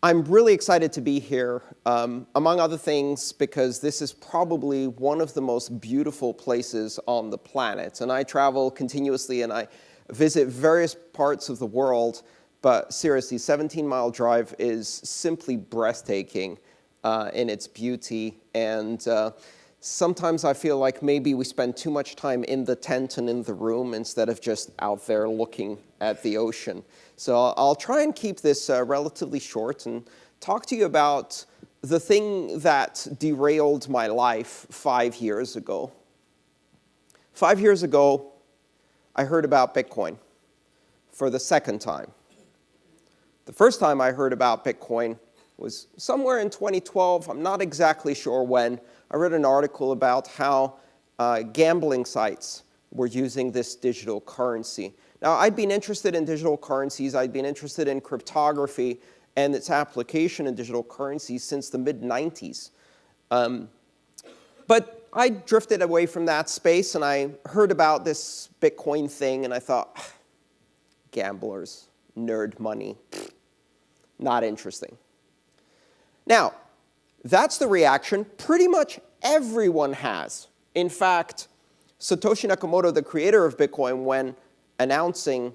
I'm really excited to be here, among other things, because this is probably one of the most beautiful places on the planet. And I travel continuously and I visit various parts of the world, but seriously, 17-mile drive is simply breathtaking in its beauty. And sometimes I feel like maybe we spend too much time in the tent and in the room instead of just out there looking at the ocean. So I'll try and keep this relatively short and talk to you about the thing that derailed my life 5 years ago. 5 years ago, I heard about Bitcoin for the second time. The first time I heard about Bitcoin was somewhere in 2012. I'm not exactly sure when. I read an article about how gambling sites were using this digital currency. Now, I'd been interested in digital currencies. I'd been interested in cryptography and its application in digital currencies since the mid-90s. But I drifted away from that space, and I heard about this Bitcoin thing, and I thought, gamblers, nerd money, not interesting. Now, that's the reaction pretty much everyone has. In fact, Satoshi Nakamoto, the creator of Bitcoin, when announcing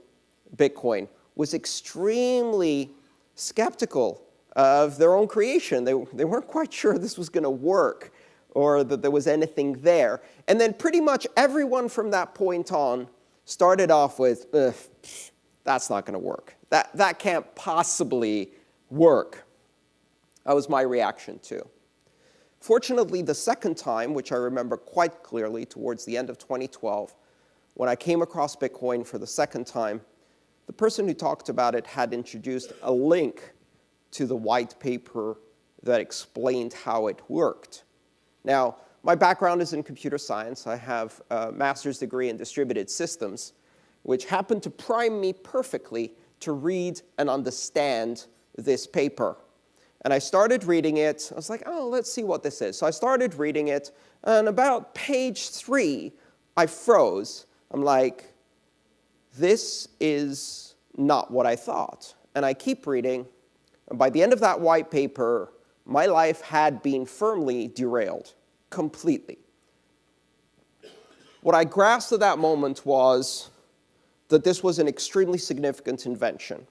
Bitcoin, was extremely skeptical of their own creation. They weren't quite sure this was going to work or that there was anything there. And then pretty much everyone from that point on started off with, that's not going to work. That can't possibly work. That was my reaction too. Fortunately, the second time, which I remember quite clearly towards the end of 2012, when I came across Bitcoin for the second time, the person who talked about it had introduced a link to the white paper that explained how it worked. Now, my background is in computer science. I have a master's degree in distributed systems, which happened to prime me perfectly to read and understand this paper. And I started reading it. I was like, oh, let's see what this is. So I started reading it, and about page 3, I froze. I'm like, this is not what I thought. And I keep reading, and by the end of that white paper, my life had been firmly derailed, completely. What I grasped at that moment was that this was an extremely significant invention.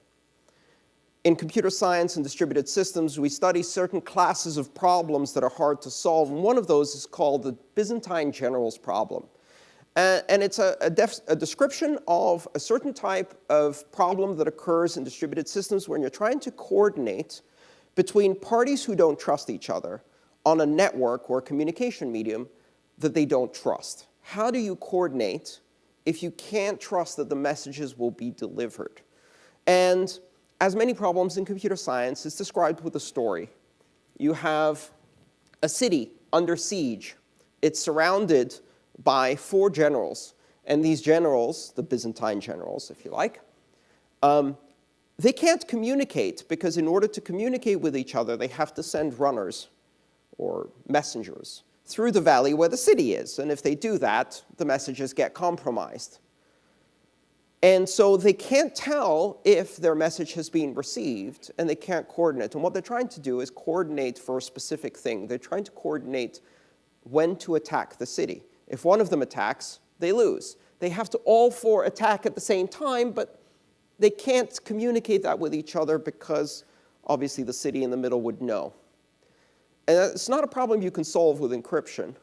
In computer science and distributed systems, we study certain classes of problems that are hard to solve, and one of those is called the Byzantine generals problem. And it's a description of a certain type of problem that occurs in distributed systems when you're trying to coordinate between parties who don't trust each other on a network or a communication medium that they don't trust. How do you coordinate if you can't trust that the messages will be delivered? And as many problems in computer science, it's described with a story. You have a city under siege. It's surrounded by 4 generals. And these generals, the Byzantine generals, if you like, they can't communicate because in order to communicate with each other, they have to send runners or messengers through the valley where the city is. And if they do that, the messages get compromised. And so they can't tell if their message has been received, and they can't coordinate. And what they're trying to do is coordinate for a specific thing. They're trying to coordinate when to attack the city. If one of them attacks, they lose. They have to all 4 attack at the same time, but they can't communicate that with each other because obviously the city in the middle would know. And it's not a problem you can solve with encryption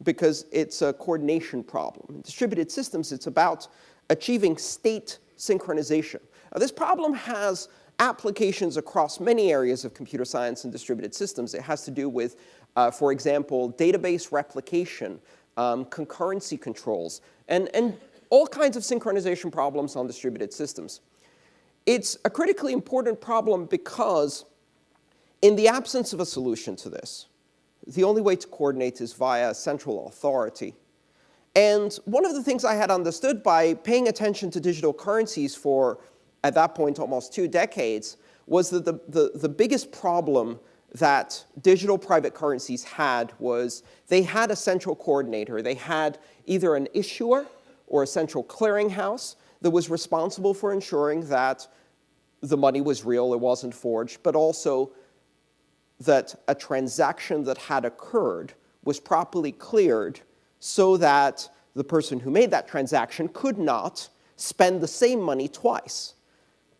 because it's a coordination problem. In distributed systems, it's about achieving state synchronization. Now, this problem has applications across many areas of computer science and distributed systems. It has to do with, for example, database replication, concurrency controls, and all kinds of synchronization problems on distributed systems. It's a critically important problem because in the absence of a solution to this, the only way to coordinate is via central authority. And one of the things I had understood by paying attention to digital currencies for, at that point, almost 2 decades, was that the biggest problem that digital private currencies had was they had a central coordinator. They had either an issuer or a central clearinghouse that was responsible for ensuring that the money was real, it wasn't forged, but also that a transaction that had occurred was properly cleared so that the person who made that transaction could not spend the same money twice.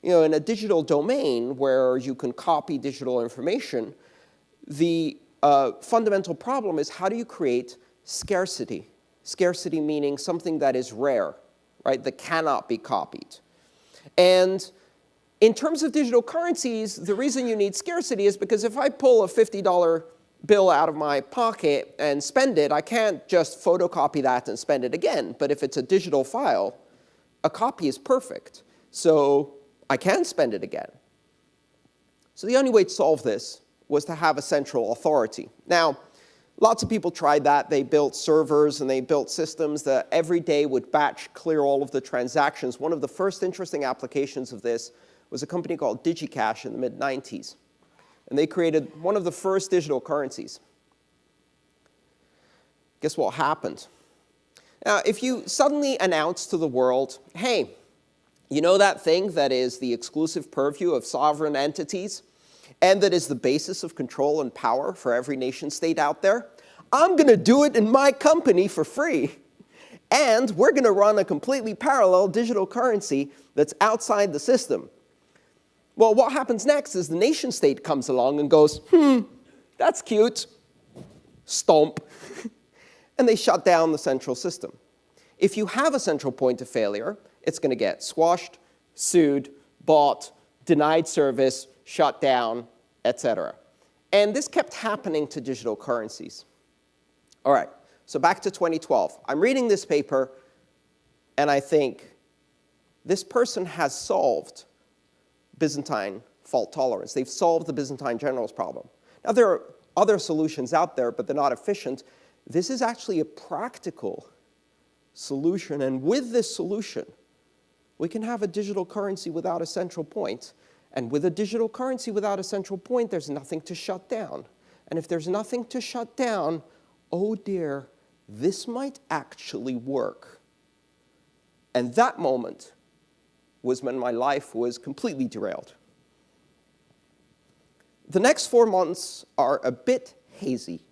In a digital domain where you can copy digital information, the fundamental problem is how do you create scarcity? Scarcity meaning something that is rare, right, that cannot be copied. And in terms of digital currencies, the reason you need scarcity is because if I pull a $50 bill out of my pocket and spend it, I can't just photocopy that and spend it again. But if it's a digital file, a copy is perfect. So I can spend it again. So the only way to solve this was to have a central authority. Now, lots of people tried that. They built servers and they built systems that every day would batch clear all of the transactions. One of the first interesting applications of this was a company called DigiCash in the mid-90s. And they created one of the first digital currencies. Guess what happened? Now, if you suddenly announce to the world, hey, you know that thing that is the exclusive purview of sovereign entities and that is the basis of control and power for every nation state out there? I'm going to do it in my company for free. And we're going to run a completely parallel digital currency that's outside the system. Well, what happens next is the nation state comes along and goes, that's cute. Stomp. And they shut down the central system. If you have a central point of failure, it's going to get squashed, sued, bought, denied service, shut down, etc. And this kept happening to digital currencies. All right, so back to 2012. I'm reading this paper, and I think this person has solved Byzantine fault tolerance. They've solved the Byzantine generals problem. Now, there are other solutions out there, but they're not efficient. This is actually a practical solution, and with this solution, we can have a digital currency without a central point. And with a digital currency without a central point, there's nothing to shut down. And if there's nothing to shut down, oh dear, this might actually work. And that moment was when my life was completely derailed. The next 4 months are a bit hazy.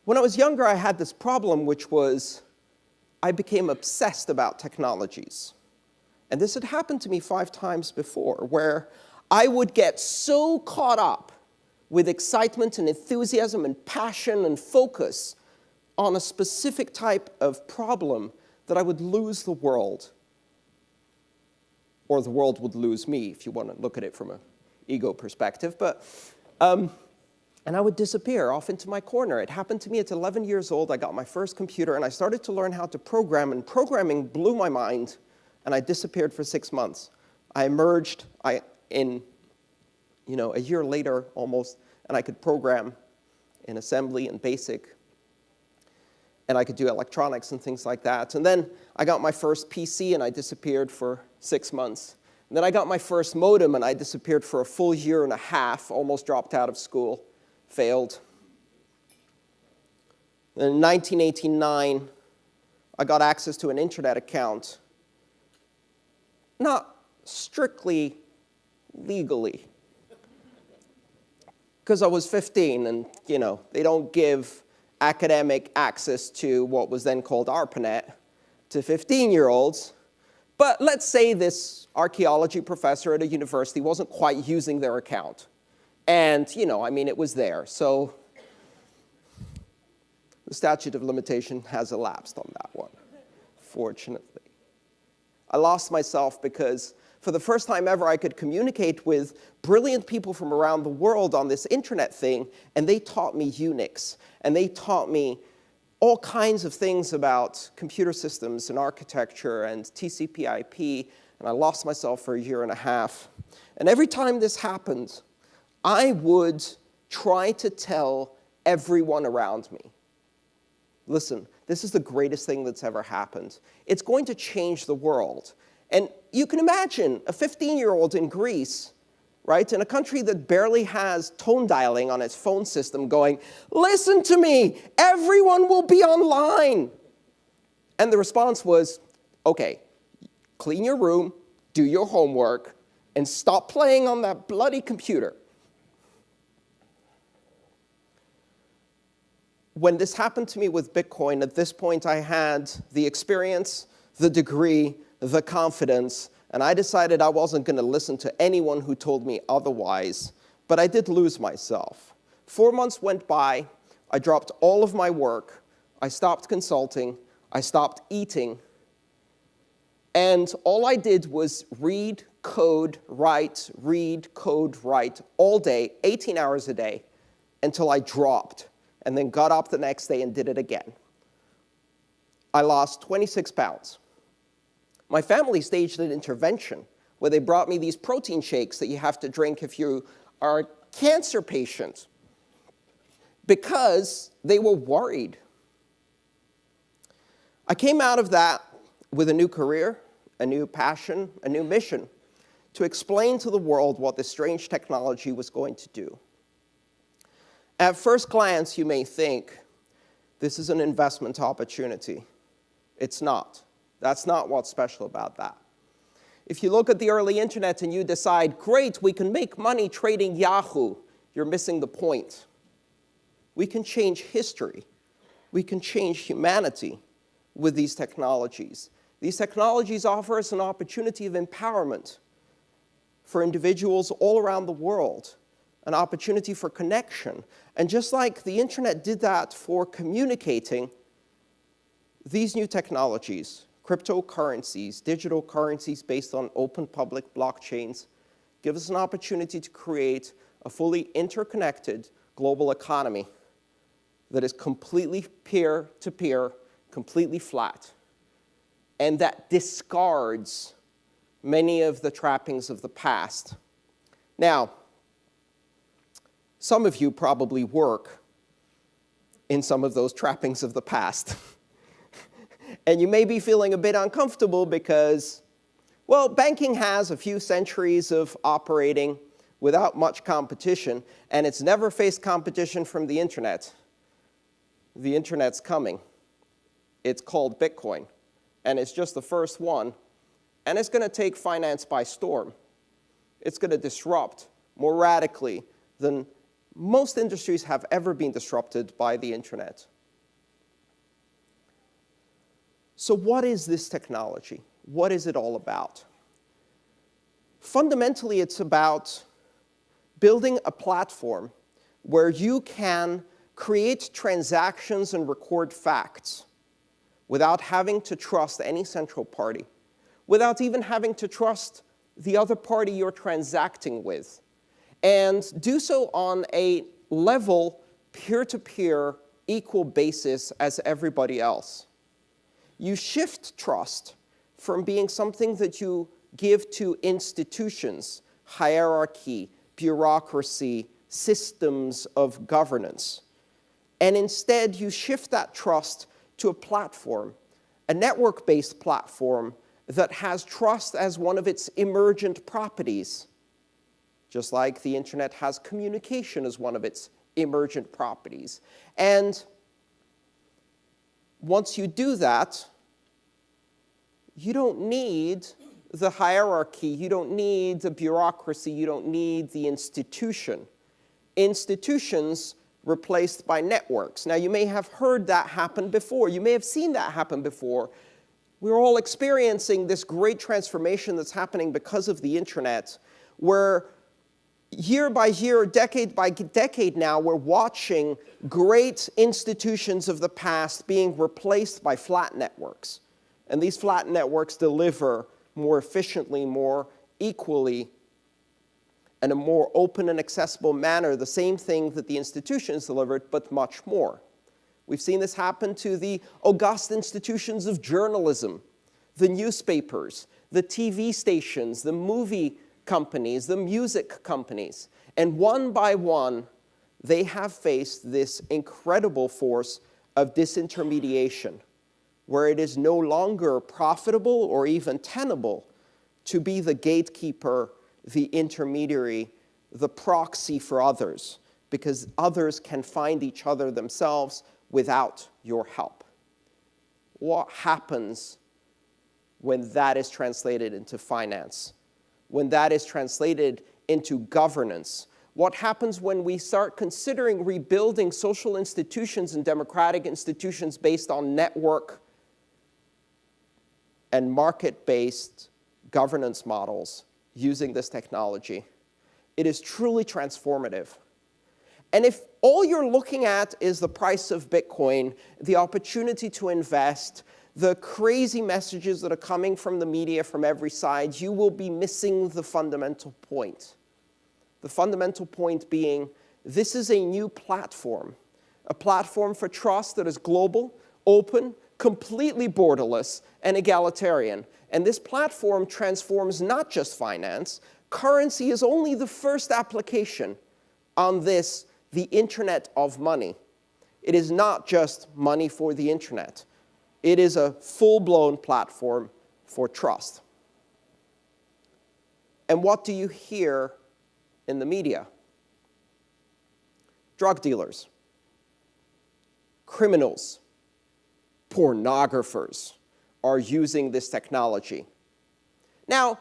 When I was younger, I had this problem, which was I became obsessed about technologies. And this had happened to me 5 times before, where I would get so caught up with excitement and enthusiasm and passion and focus on a specific type of problem that I would lose the world, or the world would lose me, if you want to look at it from an ego perspective. And I would disappear off into my corner. It happened to me at 11 years old. I got my first computer, and I started to learn how to program, and programming blew my mind, and I disappeared for 6 months. I emerged in a year later almost, and I could program in assembly and BASIC, and I could do electronics and things like that. And then I got my first PC, and I disappeared for 6 months. And then I got my first modem, and I disappeared for a full year and a half, almost dropped out of school, failed. Then in 1989, I got access to an internet account, not strictly legally, because I was 15, and they don't give academic access to what was then called ARPANET to 15-year-olds. But let's say this archaeology professor at a university wasn't quite using their account. And, it was there. So the statute of limitation has elapsed on that one, fortunately. I lost myself because for the first time ever, I could communicate with brilliant people from around the world on this internet thing, and they taught me Unix, and they taught me all kinds of things about computer systems and architecture and TCP/IP, and I lost myself for a year and a half. And every time this happened, I would try to tell everyone around me, listen, this is the greatest thing that's ever happened. It's going to change the world. And you can imagine a 15-year-old in Greece, right, in a country that barely has tone dialing on its phone system going, listen to me, everyone will be online. And the response was, okay, clean your room, do your homework, and stop playing on that bloody computer. When this happened to me with Bitcoin, at this point I had the experience, the degree, the confidence, and I decided I wasn't going to listen to anyone who told me otherwise, but I did lose myself. 4 months went by, I dropped all of my work, I stopped consulting, I stopped eating, and all I did was read, code, write all day, 18 hours a day, until I dropped, and then got up the next day and did it again. I lost 26 pounds. My family staged an intervention where they brought me these protein shakes that you have to drink if you are a cancer patient, because they were worried. I came out of that with a new career, a new passion, a new mission to explain to the world what this strange technology was going to do. At first glance, you may think, this is an investment opportunity. It's not. That's not what's special about that. If you look at the early internet and you decide, great, we can make money trading Yahoo, you're missing the point. We can change history. We can change humanity with these technologies. These technologies offer us an opportunity of empowerment for individuals all around the world, an opportunity for connection. And just like the internet did that for communicating, these new technologies, cryptocurrencies, digital currencies based on open public blockchains, give us an opportunity to create a fully interconnected global economy that is completely peer-to-peer, completely flat, and that discards many of the trappings of the past. Now, some of you probably work in some of those trappings of the past. And you may be feeling a bit uncomfortable because, well, banking has a few centuries of operating without much competition, and it's never faced competition from the internet. The internet's coming. It's called Bitcoin, and it's just the first one, and it's going to take finance by storm. It's going to disrupt more radically than most industries have ever been disrupted by the internet. So what is this technology? What is it all about? Fundamentally, it's about building a platform where you can create transactions and record facts without having to trust any central party, without even having to trust the other party you're transacting with, and do so on a level, peer-to-peer, equal basis as everybody else. You shift trust from being something that you give to institutions, hierarchy, bureaucracy, systems of governance, and instead you shift that trust to a platform, a network-based platform that has trust as one of its emergent properties, just like the internet has communication as one of its emergent properties. And once you do that, you don't need the hierarchy, you don't need the bureaucracy, you don't need the institution. Institutions replaced by networks. Now, you may have heard that happen before. You may have seen that happen before. We're all experiencing this great transformation that's happening because of the internet, where year by year, decade by decade now, we're watching great institutions of the past being replaced by flat networks. And these flat networks deliver more efficiently, more equally, in a more open and accessible manner, the same thing that the institutions delivered, but much more. We've seen this happen to the august institutions of journalism, the newspapers, the TV stations, the movie companies, the music companies. And one by one, they have faced this incredible force of disintermediation, where it is no longer profitable or even tenable to be the gatekeeper, the intermediary, the proxy for others, because others can find each other themselves without your help. What happens when that is translated into finance, when that is translated into governance. What happens when we start considering rebuilding social institutions and democratic institutions based on network and market-based governance models using this technology? It is truly transformative. And if all you're looking at is the price of Bitcoin, the opportunity to invest, the crazy messages that are coming from the media from every side, you will be missing the fundamental point. The fundamental point being, this is a new platform, a platform for trust that is global, open, completely borderless, and egalitarian. And this platform transforms not just finance. Currency is only the first application on this, the Internet of money. It is not just money for the Internet. It is a full-blown platform for trust. And what do you hear in the media? Drug dealers, criminals, pornographers are using this technology. Now,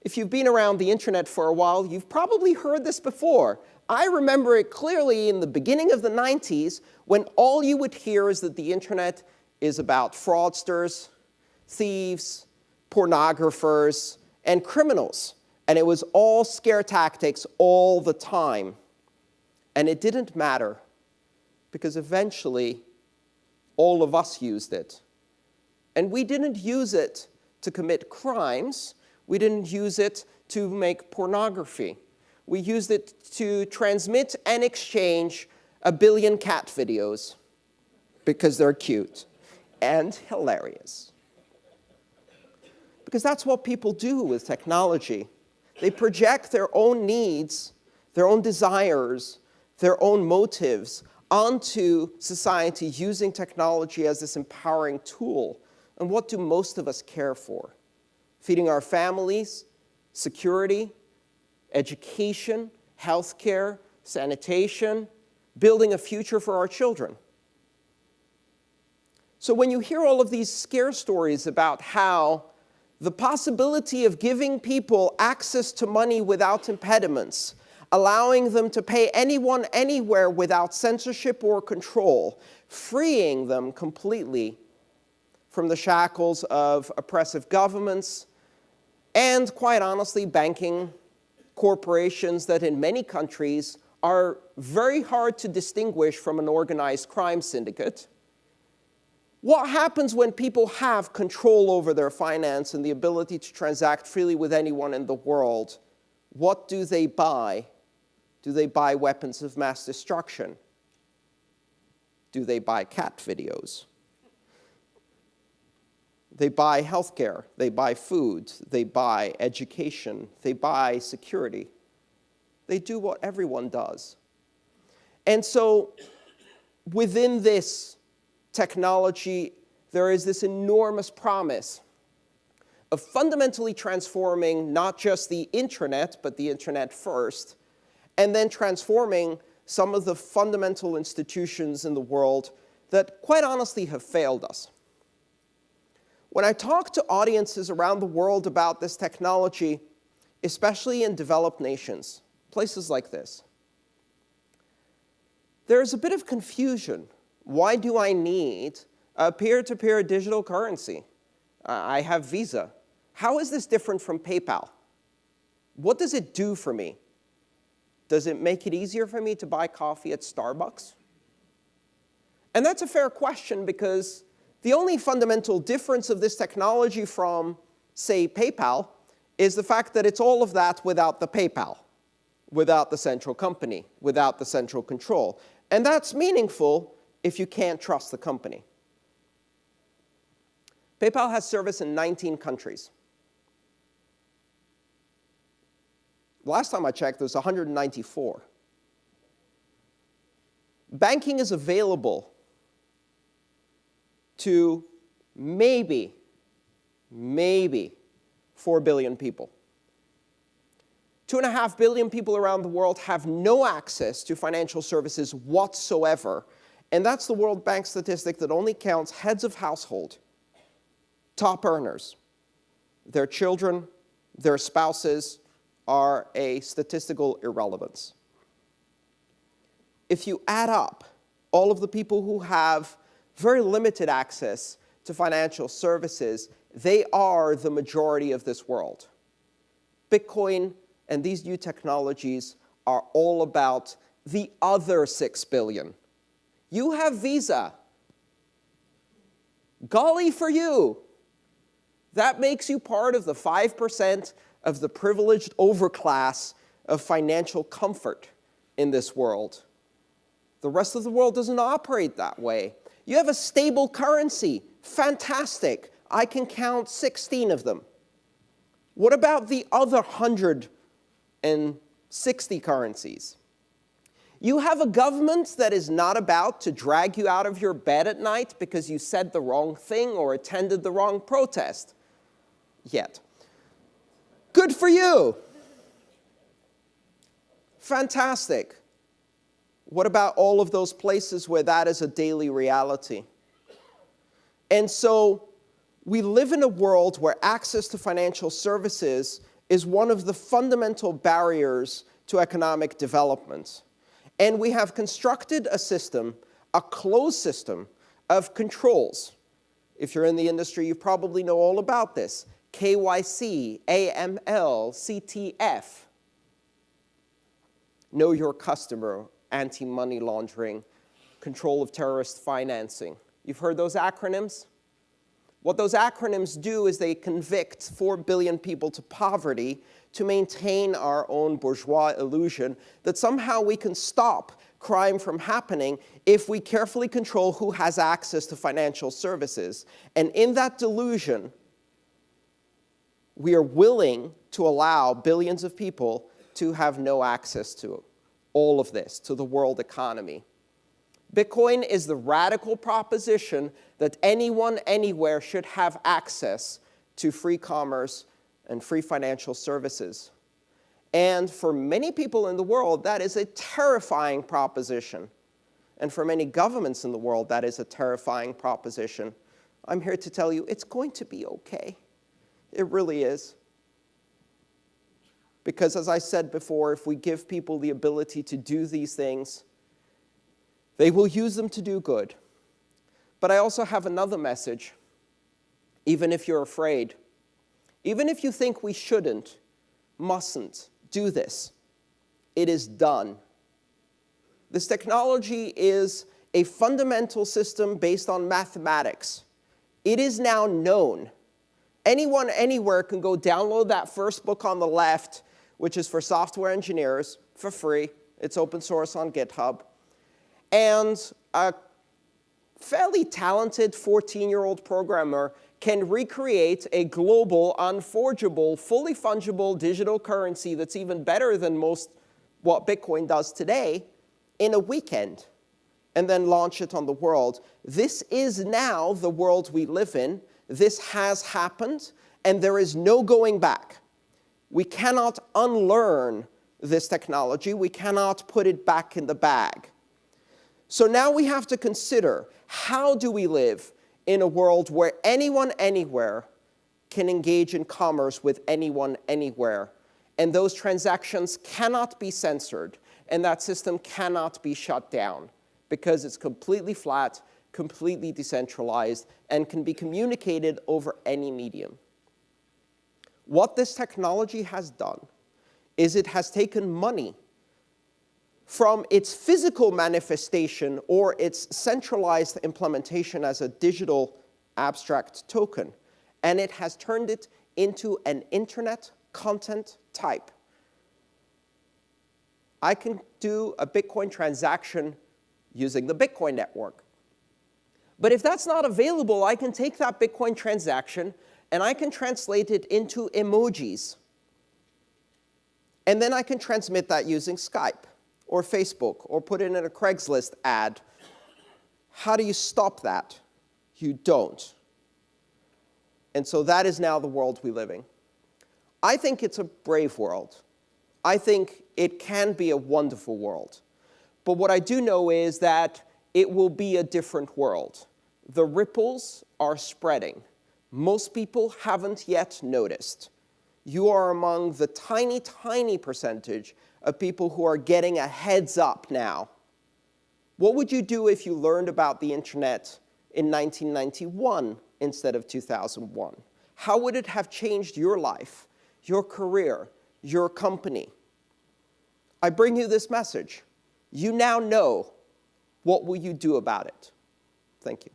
if you've been around the Internet for a while, you've probably heard this before. I remember it clearly in the beginning of the 90s when all you would hear is that the Internet is about fraudsters, thieves, pornographers, and criminals. And it was all scare tactics all the time. And it didn't matter, because eventually all of us used it. And we didn't use it to commit crimes. We didn't use it to make pornography. We used it to transmit and exchange 1 billion cat videos because they're cute and hilarious. Because that's what people do with technology. They project their own needs, their own desires, their own motives onto society using technology as this empowering tool. And what do most of us care for? Feeding our families, security, education, healthcare, sanitation, building a future for our children. So when you hear all of these scare stories about how the possibility of giving people access to money without impediments, allowing them to pay anyone anywhere without censorship or control, freeing them completely from the shackles of oppressive governments, and quite honestly, banking corporations that in many countries are very hard to distinguish from an organized crime syndicate. What happens when people have control over their finance and the ability to transact freely with anyone in the world? What do they buy? Do they buy weapons of mass destruction? Do they buy cat videos? They buy healthcare, they buy food, they buy education, they buy security. They do what everyone does. And so within this technology, there is this enormous promise of fundamentally transforming not just the Internet, but the Internet first, and then transforming some of the fundamental institutions in the world that, quite honestly, have failed us. When I talk to audiences around the world about this technology, especially in developed nations, places like this, there's a bit of confusion. Why do I need a peer-to-peer digital currency? I have Visa. How is this different from PayPal? What does it do for me? Does it make it easier for me to buy coffee at Starbucks? And that's a fair question, because the only fundamental difference of this technology from, say, PayPal is the fact that it's all of that without the PayPal, without the central company, without the central control. And that's meaningful if you can't trust the company. PayPal has service in 19 countries. Last time I checked, there's 194. Banking is available to maybe 4 billion people. 2.5 billion people around the world have no access to financial services whatsoever. And that's the World Bank statistic that only counts heads of household, top earners, their children, their spouses are a statistical irrelevance. If you add up all of the people who have very limited access to financial services, they are the majority of this world. Bitcoin and these new technologies are all about the other 6 billion. You have Visa. Golly for you. That makes you part of the 5% of the privileged overclass of financial comfort in this world. The rest of the world doesn't operate that way. You have a stable currency. Fantastic. I can count 16 of them. What about the other 160 currencies? You have a government that is not about to drag you out of your bed at night because you said the wrong thing or attended the wrong protest. Yet. Good for you. Fantastic. What about all of those places where that is a daily reality? And so we live in a world where access to financial services is one of the fundamental barriers to economic development. And we have constructed a system, a closed system, of controls. If you're in the industry, you probably know all about this. KYC, AML, CTF. Know your customer, anti-money laundering, control of terrorist financing. You've heard those acronyms? What those acronyms do is they convict 4 billion people to poverty to maintain our own bourgeois illusion that somehow we can stop crime from happening if we carefully control who has access to financial services. And in that delusion, we are willing to allow billions of people to have no access to all of this, to the world economy. Bitcoin is the radical proposition that anyone, anywhere should have access to free commerce and free financial services. And for many people in the world, that is a terrifying proposition. And for many governments in the world, that is a terrifying proposition. I'm here to tell you it's going to be okay. It really is. Because as I said before, if we give people the ability to do these things, they will use them to do good. But I also have another message. Even if you're afraid, even if you think we shouldn't, mustn't do this, it is done. This technology is a fundamental system based on mathematics. It is now known. Anyone, anywhere can go download that first book on the left, which is for software engineers, for free. It's open source on GitHub. And a fairly talented 14-year-old programmer can recreate a global, unforgeable, fully fungible digital currency that's even better than most what Bitcoin does today in a weekend, and then launch it on the world. This is now the world we live in. This has happened, and there is no going back. We cannot unlearn this technology. We cannot put it back in the bag. So now we have to consider, how do we live in a world where anyone, anywhere can engage in commerce with anyone, anywhere, and those transactions cannot be censored, and that system cannot be shut down because it's completely flat, completely decentralized, and can be communicated over any medium. What this technology has done is it has taken money from its physical manifestation or its centralized implementation as a digital abstract token, and it has turned it into an internet content type. I can do a Bitcoin transaction using the Bitcoin network. But if that's not available, I can take that Bitcoin transaction and I can translate it into emojis. And then I can transmit that using Skype or Facebook or put it in a Craigslist ad. How do you stop that? You don't. And so that is now the world we live in. I think it's a brave world. I think it can be a wonderful world. But what I do know is that it will be a different world. The ripples are spreading. Most people haven't yet noticed. You are among the tiny, tiny percentage of people who are getting a heads up now. What would you do if you learned about the internet in 1991 instead of 2001? How would it have changed your life, your career, your company? I bring you this message. You now know. What will you do about it? Thank you.